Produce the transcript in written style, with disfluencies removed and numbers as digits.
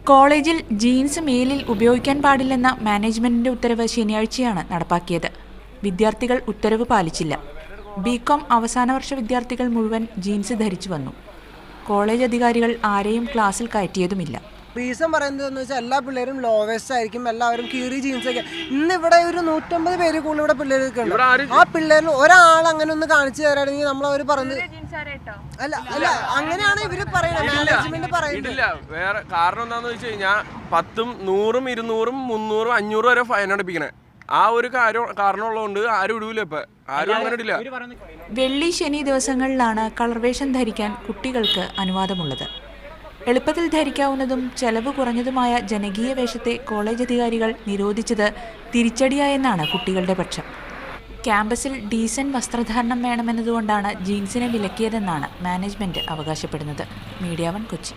കോളേജിൽ ജീൻസ് മേലിൽ ഉപയോഗിക്കാൻ പാടില്ലെന്ന മാനേജ്മെന്റിന്റെ ഉത്തരവ് ശനിയാഴ്ചയാണ് നടപ്പാക്കിയത്. വിദ്യാർത്ഥികൾ ഉത്തരവ് പാലിച്ചില്ല. ബികോം അവസാന വർഷ വിദ്യാർത്ഥികൾ മുഴുവൻ ജീൻസ് ധരിച്ചു വന്നു. കോളേജ് അധികാരികൾ ആരെയും ക്ലാസ്സിൽ കയറ്റിയതുമില്ല. റീസൺ പറയുന്നതെന്ന് വെച്ചാൽ എല്ലാ പിള്ളേരും ലോവസ്റ്റ് ആയിരിക്കും, എല്ലാവരും കീറി ജീൻസൊക്കെ. ഇന്നിവിടെ ഒരു 150 പേര് കൂടുതൽ ഇവിടെ പിള്ളേരൊക്കെ ഉണ്ട്. ആ പിള്ളേരിൽ ഒരാൾ അങ്ങനെ ഒന്ന് കാണിച്ചു തരാണെങ്കിൽ നമ്മൾ അവർ പറഞ്ഞത് അല്ല അല്ല അങ്ങനെയാണ് ഇവര് പറയുന്നത്, മാനേജ്മെന്റ് പറയുന്നത്. വേറെ കാരണം എന്താണെന്ന് വെച്ച് കഴിഞ്ഞാൽ 10, 100, 200, 300, 500 വരെ ഫൈൻ അടിപ്പിക്കണേ. ആ ഒരു കാരണമുള്ളതുകൊണ്ട് ആരും ഇടൂല. ഇപ്പൊ ആരും അങ്ങനെ ഇടില്ല. വെള്ളി ശനി ദിവസങ്ങളിലാണ് കളർ വേഷം ധരിക്കാൻ കുട്ടികൾക്ക് അനുവാദമുള്ളത്. എളുപ്പത്തിൽ ധരിക്കാവുന്നതും ചെലവ് കുറഞ്ഞതുമായ ജനകീയ വേഷത്തെ കോളേജ് അധികാരികൾ നിരോധിച്ചത് തിരിച്ചടിയായെന്നാണ് കുട്ടികളുടെ പക്ഷം. ക്യാമ്പസിൽ ഡീസന്റ് വസ്ത്രധാരണം വേണമെന്നതുകൊണ്ടാണ് ജീൻസിനെ വിലക്കിയതെന്നാണ് മാനേജ്മെന്റ് അവകാശപ്പെടുന്നത്. മീഡിയ 1 കൊച്ചി.